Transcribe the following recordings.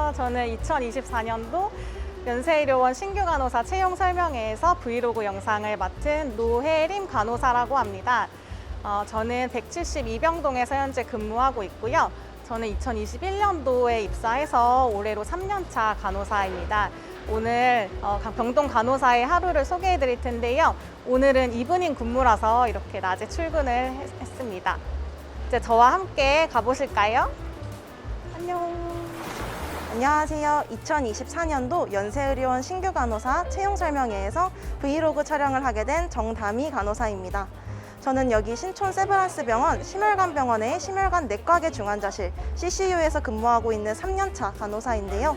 안녕하세요. 저는 2024년도 연세의료원 신규 간호사 채용 설명회에서 브이로그 영상을 맡은 노혜림 간호사라고 합니다. 저는 172병동에서 현재 근무하고 있고요. 저는 2021년도에 입사해서 올해로 3년차 간호사입니다. 오늘 병동 간호사의 하루를 소개해 드릴 텐데요. 오늘은 이브닝 근무라서 이렇게 낮에 출근을 했습니다. 이제 저와 함께 가보실까요? 안녕. 안녕하세요. 2024년도 연세의료원 신규 간호사 채용 설명회에서 브이로그 촬영을 하게 된 정다미 간호사입니다. 저는 여기 신촌 세브란스 병원 심혈관병원의 심혈관 내과계 중환자실 CCU에서 근무하고 있는 3년차 간호사인데요.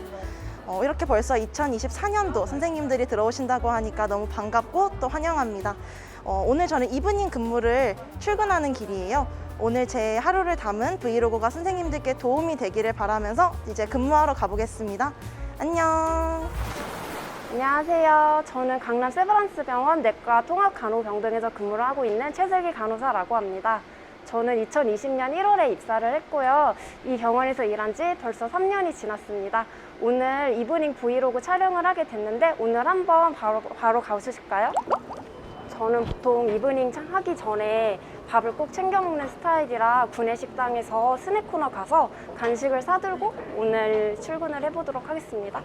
이렇게 벌써 2024년도 선생님들이 들어오신다고 하니까 너무 반갑고 또 환영합니다. 오늘 저는 이브닝 근무를 출근하는 길이에요. 오늘 제 하루를 담은 브이로그가 선생님들께 도움이 되기를 바라면서 이제 근무하러 가보겠습니다. 안녕. 안녕하세요. 저는 강남 세브란스 병원 내과 통합간호병동에서 근무를 하고 있는 최슬기 간호사라고 합니다. 저는 2020년 1월에 입사를 했고요. 이 병원에서 일한 지 벌써 3년이 지났습니다. 오늘 이브닝 브이로그 촬영을 하게 됐는데 오늘 한번 바로 가보실까요? 저는 보통 이브닝 하기 전에 밥을 꼭 챙겨 먹는 스타일이라 구내식당에서 스낵코너 가서 간식을 사들고 오늘 출근을 해보도록 하겠습니다.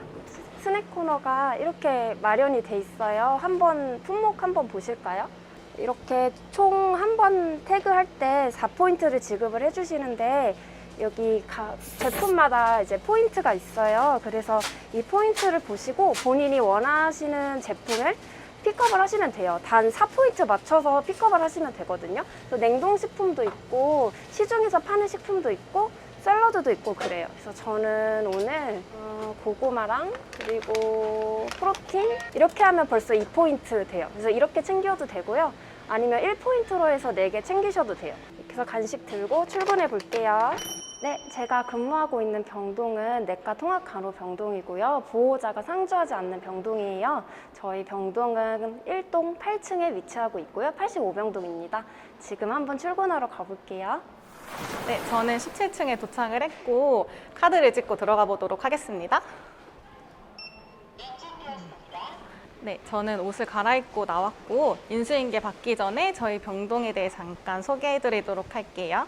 스낵코너가 이렇게 마련이 돼 있어요. 한번 품목 한번 보실까요? 이렇게 총 한 번 태그할 때 4포인트를 지급을 해주시는데 여기 제품마다 이제 포인트가 있어요. 그래서 이 포인트를 보시고 본인이 원하시는 제품을 픽업을 하시면 돼요. 단 4포인트 맞춰서 픽업을 하시면 되거든요. 또 냉동식품도 있고 시중에서 파는 식품도 있고 샐러드도 있고 그래요. 그래서 저는 오늘 고구마랑 그리고 프로틴 이렇게 하면 벌써 2포인트 돼요. 그래서 이렇게 챙겨도 되고요. 아니면 1포인트로 해서 4개 챙기셔도 돼요. 이렇게 해서 간식 들고 출근해 볼게요. 네, 제가 근무하고 있는 병동은 내과 통합간호병동이고요. 보호자가 상주하지 않는 병동이에요. 저희 병동은 1동 8층에 위치하고 있고요. 85병동입니다. 지금 한번 출근하러 가볼게요. 네, 저는 17층에 도착을 했고 카드를 찍고 들어가 보도록 하겠습니다. 네, 저는 옷을 갈아입고 나왔고 인수인계 받기 전에 저희 병동에 대해 잠깐 소개해 드리도록 할게요.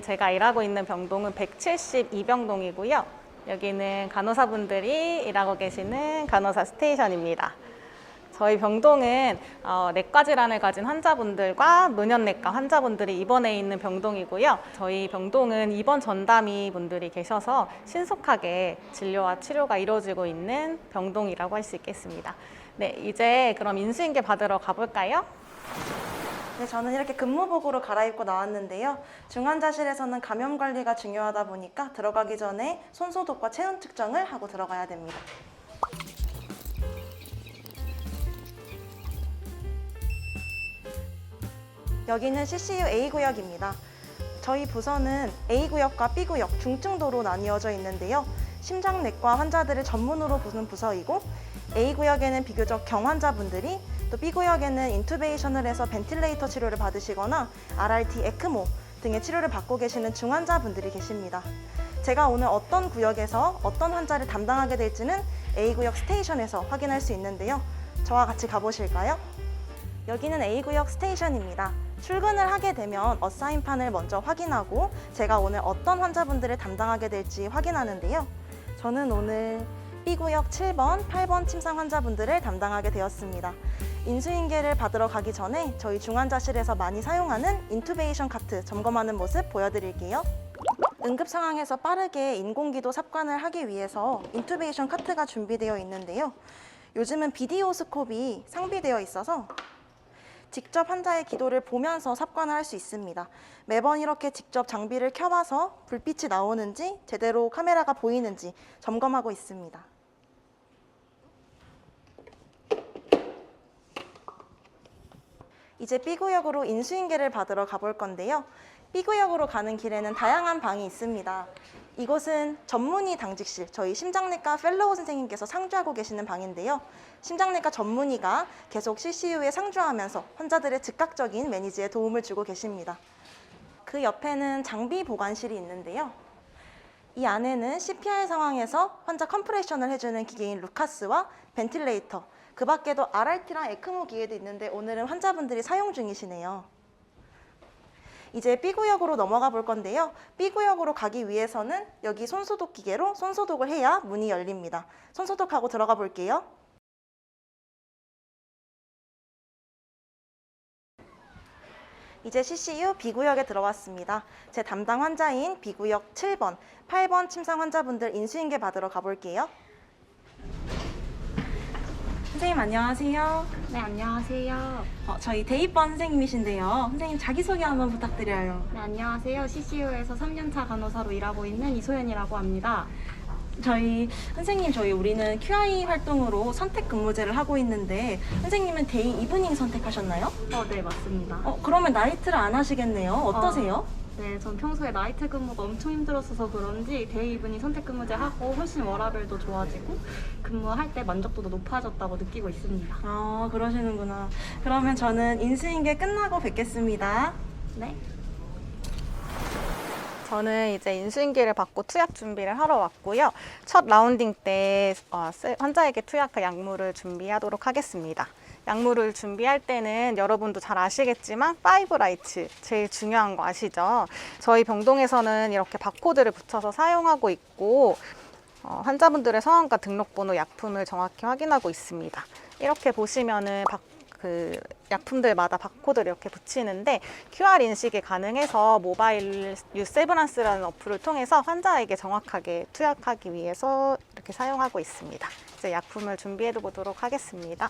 제가 일하고 있는 병동은 172병동이고요. 여기는 간호사분들이 일하고 계시는 간호사 스테이션입니다. 저희 병동은 내과 질환을 가진 환자분들과 노년내과 환자분들이 입원해 있는 병동이고요. 저희 병동은 입원 전담의 분들이 계셔서 신속하게 진료와 치료가 이루어지고 있는 병동이라고 할 수 있겠습니다. 네, 이제 그럼 인수인계 받으러 가볼까요? 네, 저는 이렇게 근무복으로 갈아입고 나왔는데요. 중환자실에서는 감염 관리가 중요하다 보니까 들어가기 전에 손소독과 체온 측정을 하고 들어가야 됩니다. 여기는 CCU A구역입니다. 저희 부서는 A구역과 B구역, 중증도로 나뉘어져 있는데요. 심장내과 환자들을 전문으로 보는 부서이고 A구역에는 비교적 경환자분들이 또 B구역에는 인투베이션을 해서 벤틸레이터 치료를 받으시거나 RRT, 에크모 등의 치료를 받고 계시는 중환자분들이 계십니다. 제가 오늘 어떤 구역에서 어떤 환자를 담당하게 될지는 A구역 스테이션에서 확인할 수 있는데요. 저와 같이 가보실까요? 여기는 A구역 스테이션입니다. 출근을 하게 되면 어사인판을 먼저 확인하고 제가 오늘 어떤 환자분들을 담당하게 될지 확인하는데요. 저는 오늘 B구역 7번, 8번 침상 환자분들을 담당하게 되었습니다. 인수인계를 받으러 가기 전에 저희 중환자실에서 많이 사용하는 인투베이션 카트 점검하는 모습 보여드릴게요. 응급 상황에서 빠르게 인공기도 삽관을 하기 위해서 인투베이션 카트가 준비되어 있는데요. 요즘은 비디오 스콥이 상비되어 있어서 직접 환자의 기도를 보면서 삽관을 할 수 있습니다. 매번 이렇게 직접 장비를 켜봐서 불빛이 나오는지 제대로 카메라가 보이는지 점검하고 있습니다. 이제 B구역으로 인수인계를 받으러 가볼 건데요. B구역으로 가는 길에는 다양한 방이 있습니다. 이곳은 전문의 당직실, 저희 심장내과 펠로우 선생님께서 상주하고 계시는 방인데요. 심장내과 전문의가 계속 CCU에 상주하면서 환자들의 즉각적인 매니지에 도움을 주고 계십니다. 그 옆에는 장비 보관실이 있는데요. 이 안에는 CPR 상황에서 환자 컴프레션을 해주는 기계인 루카스와 벤틸레이터, 그 밖에도 RRT랑 에크모 기계도 있는데 오늘은 환자분들이 사용 중이시네요. 이제 B구역으로 넘어가 볼 건데요. B구역으로 가기 위해서는 여기 손소독 기계로 손소독을 해야 문이 열립니다. 손소독하고 들어가 볼게요. 이제 CCU B구역에 들어왔습니다. 제 담당 환자인 B구역 7번, 8번 침상 환자분들 인수인계 받으러 가볼게요. 선생님 안녕하세요. 네, 안녕하세요. 저희 대입번 선생님이신데요. 선생님 자기소개 한번 부탁드려요. 네, 안녕하세요. CCU에서 3년차 간호사로 일하고 있는 이소연이라고 합니다. 우리는 QI 활동으로 선택 근무제를 하고 있는데 선생님은 데이 이브닝 선택하셨나요? 네, 맞습니다. 그러면 나이트를 안 하시겠네요. 어떠세요? 네, 전 평소에 나이트 근무가 엄청 힘들었어서 그런지 데이 이브닝 선택 근무제 하고 훨씬 워라밸도 좋아지고 근무할 때 만족도도 높아졌다고 느끼고 있습니다. 그러시는구나. 그러면 저는 인수인계 끝나고 뵙겠습니다. 네. 저는 이제 인수인계를 받고 투약 준비를 하러 왔고요. 첫 라운딩 때 환자에게 투약할 약물을 준비하도록 하겠습니다. 약물을 준비할 때는 여러분도 잘 아시겠지만 5라이츠 제일 중요한 거 아시죠? 저희 병동에서는 이렇게 바코드를 붙여서 사용하고 있고 환자분들의 성함과 등록번호, 약품을 정확히 확인하고 있습니다. 이렇게 보시면은 그 약품들마다 바코드를 이렇게 붙이는데 QR 인식이 가능해서 모바일 유세브란스라는 어플을 통해서 환자에게 정확하게 투약하기 위해서 이렇게 사용하고 있습니다. 이제 약품을 준비해 보도록 하겠습니다.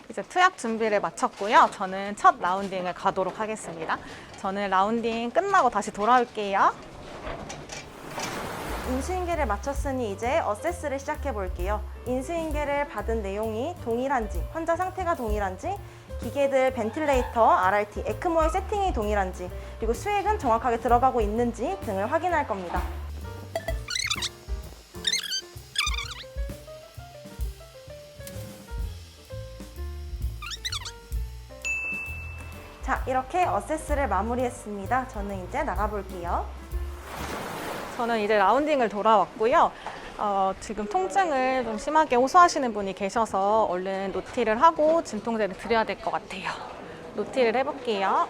이제 투약 준비를 마쳤고요. 저는 첫 라운딩을 가도록 하겠습니다. 저는 라운딩 끝나고 다시 돌아올게요. 인수인계를 마쳤으니 이제 어세스를 시작해 볼게요. 인수인계를 받은 내용이 동일한지, 환자 상태가 동일한지, 기계들 벤틸레이터, RRT, 에크모의 세팅이 동일한지, 그리고 수액은 정확하게 들어가고 있는지 등을 확인할 겁니다. 자, 이렇게 어세스를 마무리했습니다. 저는 이제 나가볼게요. 저는 이제 라운딩을 돌아왔고요. 지금 통증을 좀 심하게 호소하시는 분이 계셔서 얼른 노티를 하고 진통제를 드려야 될 것 같아요. 노티를 해볼게요.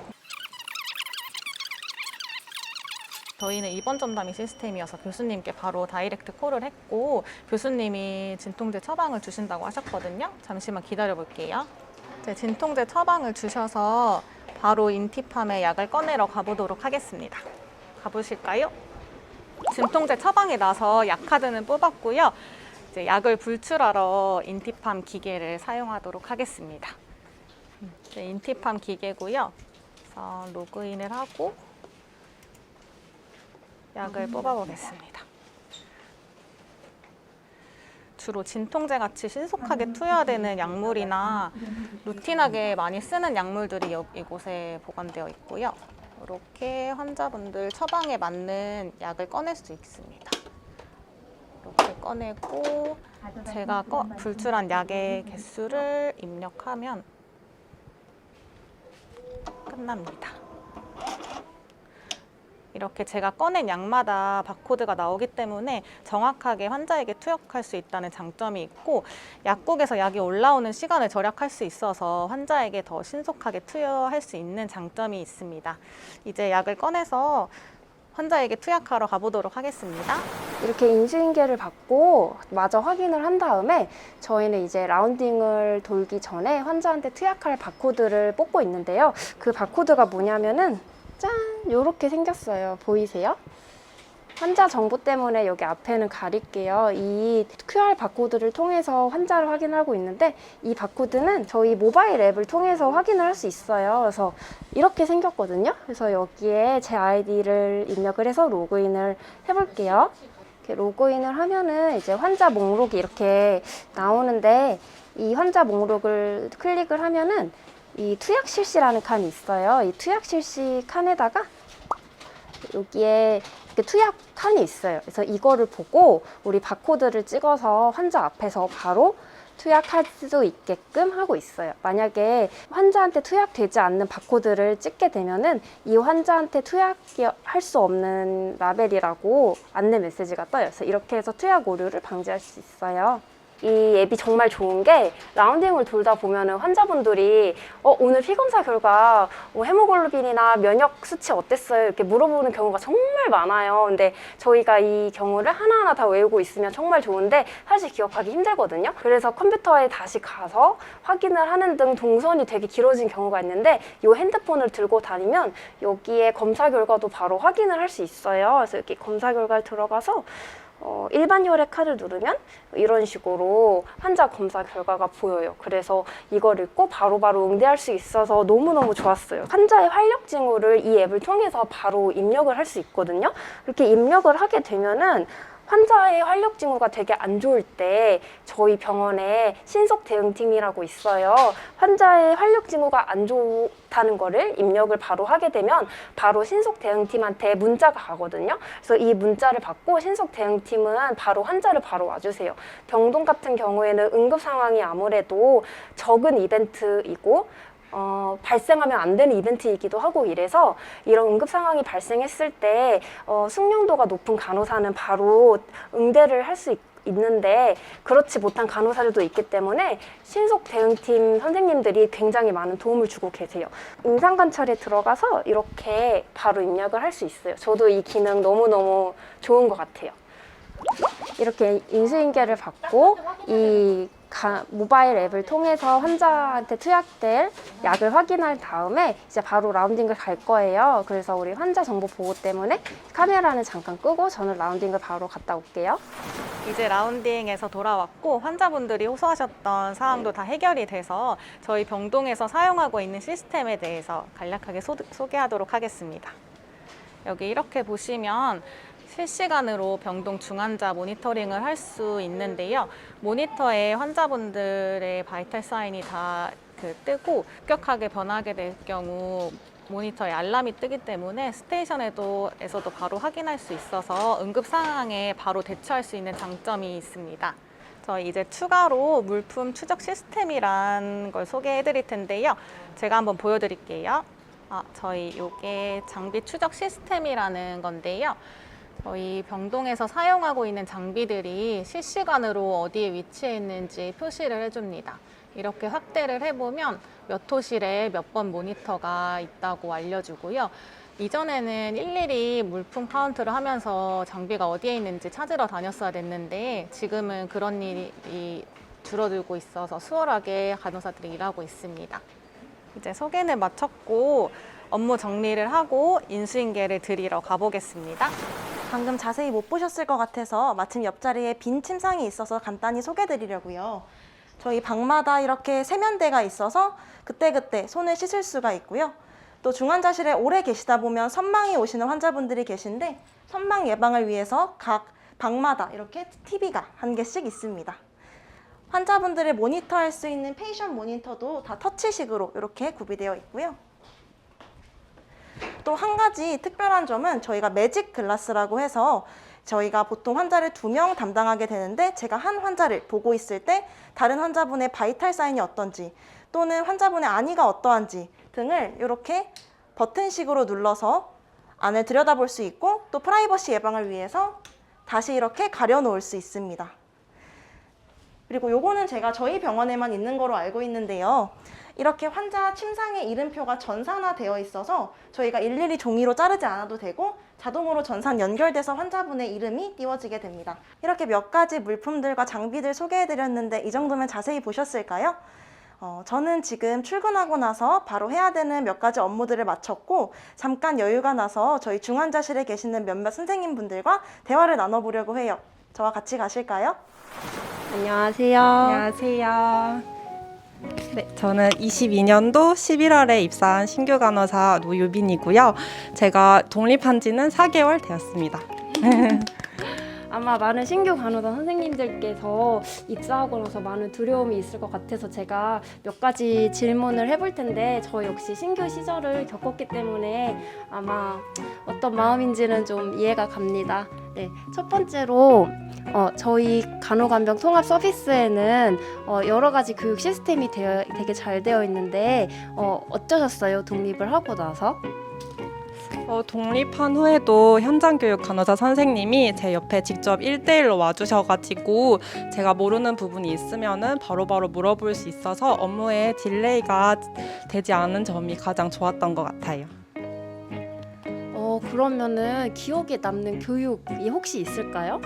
저희는 입원 전담이 시스템이어서 교수님께 바로 다이렉트 콜을 했고 교수님이 진통제 처방을 주신다고 하셨거든요. 잠시만 기다려 볼게요. 진통제 처방을 주셔서 바로 인티팜의 약을 꺼내러 가보도록 하겠습니다. 가보실까요? 진통제 처방이 나서 약카드는 뽑았고요. 이제 약을 분출하러 인티팜 기계를 사용하도록 하겠습니다. 인티팜 기계고요. 그래서 로그인을 하고 약을 뽑아보겠습니다. 주로 진통제 같이 신속하게 투여되는 약물이나 루틴하게 많이 쓰는 약물들이 이곳에 보관되어 있고요. 이렇게 환자분들 처방에 맞는 약을 꺼낼 수 있습니다. 이렇게 꺼내고 제가 분출한 약의 개수를 입력하면 끝납니다. 이렇게 제가 꺼낸 약마다 바코드가 나오기 때문에 정확하게 환자에게 투약할 수 있다는 장점이 있고 약국에서 약이 올라오는 시간을 절약할 수 있어서 환자에게 더 신속하게 투여할 수 있는 장점이 있습니다. 이제 약을 꺼내서 환자에게 투약하러 가보도록 하겠습니다. 이렇게 인수인계를 받고 마저 확인을 한 다음에 저희는 이제 라운딩을 돌기 전에 환자한테 투약할 바코드를 뽑고 있는데요. 그 바코드가 뭐냐면은 짠! 요렇게 생겼어요. 보이세요? 환자 정보 때문에 여기 앞에는 가릴게요. 이 QR 바코드를 통해서 환자를 확인하고 있는데 이 바코드는 저희 모바일 앱을 통해서 확인을 할 수 있어요. 그래서 이렇게 생겼거든요. 그래서 여기에 제 아이디를 입력을 해서 로그인을 해볼게요. 이렇게 로그인을 하면은 이제 환자 목록이 이렇게 나오는데 이 환자 목록을 클릭을 하면은 이 투약 실시라는 칸이 있어요. 이 투약 실시 칸에다가 여기에 이렇게 투약 칸이 있어요. 그래서 이거를 보고 우리 바코드를 찍어서 환자 앞에서 바로 투약할 수 있게끔 하고 있어요. 만약에 환자한테 투약되지 않는 바코드를 찍게 되면은 이 환자한테 투약할 수 없는 라벨이라고 안내 메시지가 떠요. 그래서 이렇게 해서 투약 오류를 방지할 수 있어요. 이 앱이 정말 좋은 게 라운딩을 돌다 보면은 환자분들이 오늘 피검사 결과 헤모글로빈이나 면역 수치 어땠어요? 이렇게 물어보는 경우가 정말 많아요. 근데 저희가 이 경우를 하나하나 다 외우고 있으면 정말 좋은데 사실 기억하기 힘들거든요. 그래서 컴퓨터에 다시 가서 확인을 하는 등 동선이 되게 길어진 경우가 있는데 이 핸드폰을 들고 다니면 여기에 검사 결과도 바로 확인을 할 수 있어요. 그래서 이렇게 검사 결과를 들어가서 일반 혈액 카드를 누르면 이런 식으로 환자 검사 결과가 보여요. 그래서 이걸 읽고 바로바로 응대할 수 있어서 너무너무 좋았어요. 환자의 활력 징후를 이 앱을 통해서 바로 입력을 할 수 있거든요. 이렇게 입력을 하게 되면은 환자의 활력 징후가 되게 안 좋을 때 저희 병원에 신속 대응팀이라고 있어요. 환자의 활력 징후가 안 좋다는 거를 입력을 바로 하게 되면 바로 신속 대응팀한테 문자가 가거든요. 그래서 이 문자를 받고 신속 대응팀은 바로 환자를 바로 와주세요. 병동 같은 경우에는 응급 상황이 아무래도 적은 이벤트이고 발생하면 안 되는 이벤트이기도 하고 이래서 이런 응급 상황이 발생했을 때 숙련도가 높은 간호사는 바로 응대를 할 수 있는데 그렇지 못한 간호사들도 있기 때문에 신속 대응팀 선생님들이 굉장히 많은 도움을 주고 계세요. 임상 관찰에 들어가서 이렇게 바로 입력을 할 수 있어요. 저도 이 기능 너무너무 좋은 것 같아요. 이렇게 인수인계를 받고 이 모바일 앱을 통해서 환자한테 투약될 약을 확인할 다음에 이제 바로 라운딩을 갈 거예요. 그래서 우리 환자 정보 보호 때문에 카메라는 잠깐 끄고 저는 라운딩을 바로 갔다 올게요. 이제 라운딩에서 돌아왔고 환자분들이 호소하셨던 사항도 다 해결이 돼서 저희 병동에서 사용하고 있는 시스템에 대해서 간략하게 소개하도록 하겠습니다. 여기 이렇게 보시면 실시간으로 병동 중환자 모니터링을 할 수 있는데요. 모니터에 환자분들의 바이탈 사인이 다 뜨고 급격하게 변하게 될 경우 모니터에 알람이 뜨기 때문에 스테이션에서도 바로 확인할 수 있어서 응급 상황에 바로 대처할 수 있는 장점이 있습니다. 저희 이제 추가로 물품 추적 시스템이란 걸 소개해 드릴 텐데요. 제가 한번 보여드릴게요. 저희 이게 장비 추적 시스템이라는 건데요. 저희 병동에서 사용하고 있는 장비들이 실시간으로 어디에 위치해 있는지 표시를 해줍니다. 이렇게 확대를 해보면 몇 호실에 몇 번 모니터가 있다고 알려주고요. 이전에는 일일이 물품 카운트를 하면서 장비가 어디에 있는지 찾으러 다녔어야 됐는데 지금은 그런 일이 줄어들고 있어서 수월하게 간호사들이 일하고 있습니다. 이제 소개는 마쳤고 업무 정리를 하고 인수인계를 드리러 가보겠습니다. 방금 자세히 못 보셨을 것 같아서 마침 옆자리에 빈 침상이 있어서 간단히 소개드리려고요. 저희 방마다 이렇게 세면대가 있어서 그때그때 손을 씻을 수가 있고요. 또 중환자실에 오래 계시다 보면 선망이 오시는 환자분들이 계신데 선망 예방을 위해서 각 방마다 이렇게 TV가 한 개씩 있습니다. 환자분들을 모니터할 수 있는 페이션 모니터도 다 터치식으로 이렇게 구비되어 있고요. 또 한 가지 특별한 점은 저희가 매직 글라스라고 해서 저희가 보통 환자를 2명 담당하게 되는데 제가 한 환자를 보고 있을 때 다른 환자분의 바이탈 사인이 어떤지 또는 환자분의 안위가 어떠한지 등을 이렇게 버튼식으로 눌러서 안을 들여다볼 수 있고 또 프라이버시 예방을 위해서 다시 이렇게 가려놓을 수 있습니다. 그리고 요거는 제가 저희 병원에만 있는 거로 알고 있는데요. 이렇게 환자 침상의 이름표가 전산화되어 있어서 저희가 일일이 종이로 자르지 않아도 되고 자동으로 전산 연결돼서 환자분의 이름이 띄워지게 됩니다. 이렇게 몇 가지 물품들과 장비들 소개해드렸는데 이 정도면 자세히 보셨을까요? 저는 지금 출근하고 나서 바로 해야 되는 몇 가지 업무들을 마쳤고 잠깐 여유가 나서 저희 중환자실에 계시는 몇몇 선생님분들과 대화를 나눠보려고 해요. 저와 같이 가실까요? 안녕하세요. 안녕하세요. 네, 저는 22년도 11월에 입사한 신규 간호사 노유빈이고요. 제가 독립한 지는 4개월 되었습니다. 아마 많은 신규 간호사 선생님들께서 입사하고 나서 많은 두려움이 있을 것 같아서 제가 몇 가지 질문을 해볼 텐데 저 역시 신규 시절을 겪었기 때문에 아마 어떤 마음인지는 좀 이해가 갑니다. 네, 첫 번째로 저희 간호간병 통합 서비스에는 여러 가지 교육 시스템이 되게 잘 되어 있는데 어떠셨어요? 독립을 하고 나서? 독립한 후에도 현장 교육 간호사 선생님이 제 옆에 직접 1대1로 와주셔가지고 제가 모르는 부분이 있으면은 바로바로 물어볼 수 있어서 업무에 딜레이가 되지 않은 점이 가장 좋았던 것 같아요. 그러면은 기억에 남는 교육이 혹시 있을까요?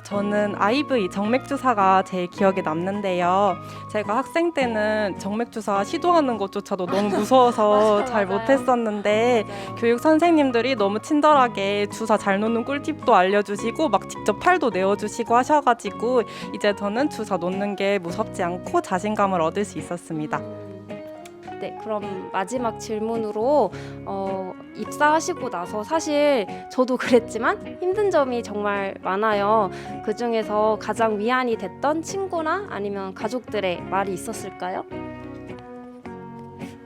저는 IV 정맥주사가 제일 기억에 남는데요. 제가 학생 때는 정맥주사 시도하는 것조차도 너무 무서워서 맞아요, 잘 맞아요. 못했었는데 맞아요. 교육 선생님들이 너무 친절하게 주사 잘 놓는 꿀팁도 알려주시고 막 직접 팔도 내어주시고 하셔가지고 이제 저는 주사 놓는 게 무섭지 않고 자신감을 얻을 수 있었습니다. 네, 그럼 마지막 질문으로 입사하시고 나서 사실 저도 그랬지만 힘든 점이 정말 많아요. 그 중에서 가장 위안이 됐던 친구나 아니면 가족들의 말이 있었을까요?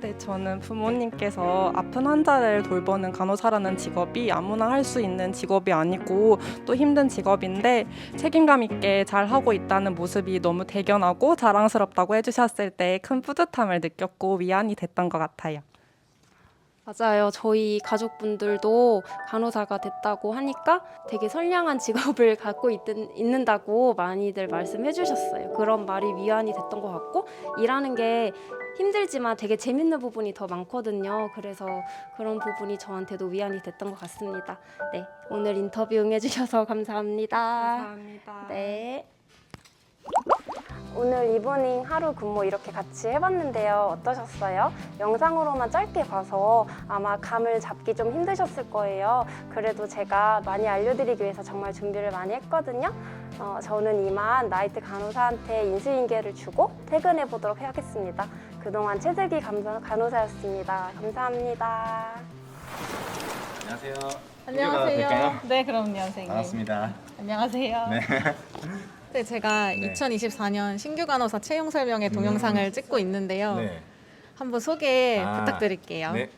네, 저는 부모님께서 아픈 환자를 돌보는 간호사라는 직업이 아무나 할 수 있는 직업이 아니고 또 힘든 직업인데 책임감 있게 잘 하고 있다는 모습이 너무 대견하고 자랑스럽다고 해주셨을 때 큰 뿌듯함을 느꼈고 위안이 됐던 것 같아요. 맞아요. 저희 가족분들도 간호사가 됐다고 하니까 되게 선량한 직업을 갖고 있는다고 많이들 말씀해 주셨어요. 그런 말이 위안이 됐던 것 같고 일하는 게 힘들지만 되게 재밌는 부분이 더 많거든요. 그래서 그런 부분이 저한테도 위안이 됐던 것 같습니다. 네, 오늘 인터뷰 응해주셔서 감사합니다. 감사합니다. 네. 오늘 이브닝 하루 근무 이렇게 같이 해봤는데요. 어떠셨어요? 영상으로만 짧게 봐서 아마 감을 잡기 좀 힘드셨을 거예요. 그래도 제가 많이 알려드리기 위해서 정말 준비를 많이 했거든요. 저는 이만 나이트 간호사한테 인수인계를 주고 퇴근해 보도록 하겠습니다. 그동안 최슬기 간호사였습니다. 감사합니다. 안녕하세요. 안녕하세요. 네, 그럼요, 선생님. 반갑습니다. 안녕하세요. 네. 네, 제가 네. 2024년 신규 간호사 채용 설명회 동영상을 찍고 있는데요. 네. 한번 소개 아, 부탁드릴게요. 네.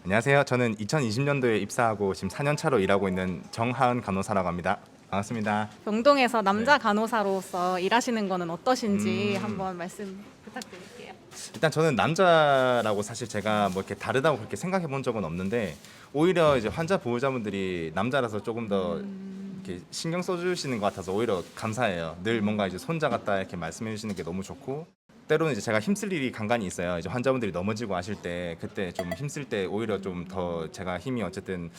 안녕하세요. 저는 2020년도에 입사하고 지금 4년 차로 일하고 있는 정하은 간호사라고 합니다. 반갑습니다. 병동에서 남자 네. 간호사로서 일하시는 거는 어떠신지 음. 한번 말씀 부탁드릴게요. 일단 저는 남자라고 사실 제가 뭐 이렇게 다르다고 그렇게 생각해 본 적은 없는데 오히려 이제 환자 보호자분들이 남자라서 조금 더 이렇게 신경 써주시는 것 같아서 오히려 감사해요. 늘 뭔가 이제 손자 같다 이렇게 말씀해 주시는 게 너무 좋고 때로는 이제 제가 힘쓸 일이 간간히 있어요. 이제 환자분들이 넘어지고 하실 때 그때 좀 힘쓸 때 오히려 좀 더 제가 힘이 어쨌든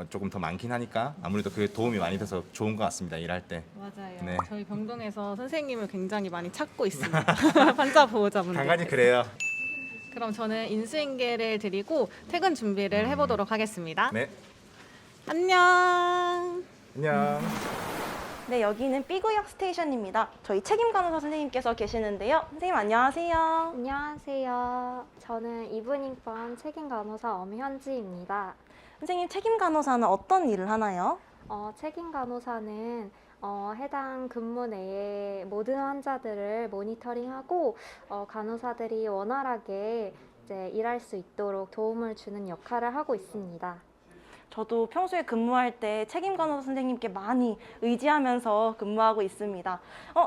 조금 더 많긴 하니까 아무래도 그게 도움이 많이 돼서 좋은 것 같습니다. 일할 때. 맞아요. 네. 저희 병동에서 선생님을 굉장히 많이 찾고 있습니다. 환자 보호자분들. 간간히 그래요. 그럼 저는 인수인계를 드리고 퇴근 준비를 해보도록 하겠습니다. 네. 안녕. 안녕. 네, 여기는 B구역 스테이션입니다. 저희 책임 간호사 선생님께서 계시는데요. 선생님 안녕하세요. 안녕하세요. 저는 이브닝번 책임 간호사 엄현지입니다. 선생님 책임 간호사는 어떤 일을 하나요? 책임 간호사는 해당 근무 내에 모든 환자들을 모니터링하고 간호사들이 원활하게 이제 일할 수 있도록 도움을 주는 역할을 하고 있습니다. 저도 평소에 근무할 때 책임 간호사 선생님께 많이 의지하면서 근무하고 있습니다.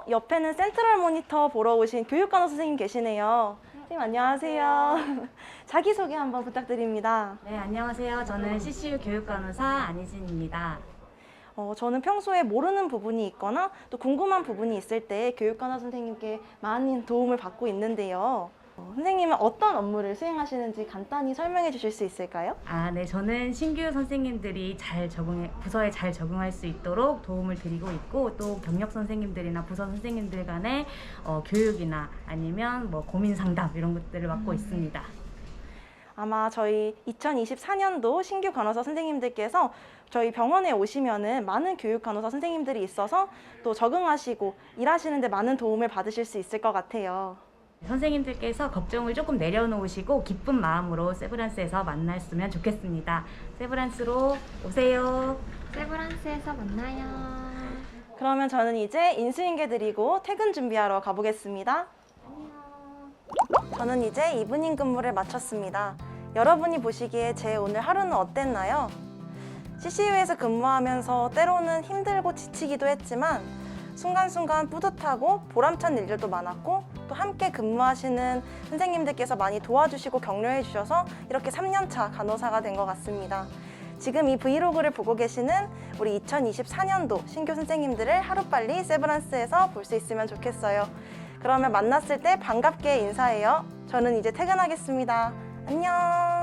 옆에는 센트럴 모니터 보러 오신 교육 간호사 선생님 계시네요. 선생님 안녕하세요. 자기소개 한번 부탁드립니다. 네, 안녕하세요. 저는 CCU 교육간호사 안희진입니다. 저는 평소에 모르는 부분이 있거나 또 궁금한 부분이 있을 때 교육 간호사 선생님께 많은 도움을 받고 있는데요. 선생님은 어떤 업무를 수행하시는지 간단히 설명해 주실 수 있을까요? 네, 저는 신규 선생님들이 부서에 잘 적응할 수 있도록 도움을 드리고 있고 또 경력 선생님들이나 부서 선생님들 간의 교육이나 아니면 뭐 고민 상담 이런 것들을 맡고 있습니다. 아마 저희 2024년도 신규 간호사 선생님들께서 저희 병원에 오시면은 많은 교육 간호사 선생님들이 있어서 또 적응하시고 일하시는데 많은 도움을 받으실 수 있을 것 같아요. 선생님들께서 걱정을 조금 내려놓으시고 기쁜 마음으로 세브란스에서 만났으면 좋겠습니다. 세브란스로 오세요. 세브란스에서 만나요. 그러면 저는 이제 인수인계 드리고 퇴근 준비하러 가보겠습니다. 저는 이제 이브닝 근무를 마쳤습니다. 여러분이 보시기에 제 오늘 하루는 어땠나요? CCU에서 근무하면서 때로는 힘들고 지치기도 했지만 순간순간 뿌듯하고 보람찬 일들도 많았고 또 함께 근무하시는 선생님들께서 많이 도와주시고 격려해 주셔서 이렇게 3년차 간호사가 된 것 같습니다. 지금 이 브이로그를 보고 계시는 우리 2024년도 신규 선생님들을 하루빨리 세브란스에서 볼 수 있으면 좋겠어요. 그러면 만났을 때 반갑게 인사해요. 저는 이제 퇴근하겠습니다. 안녕.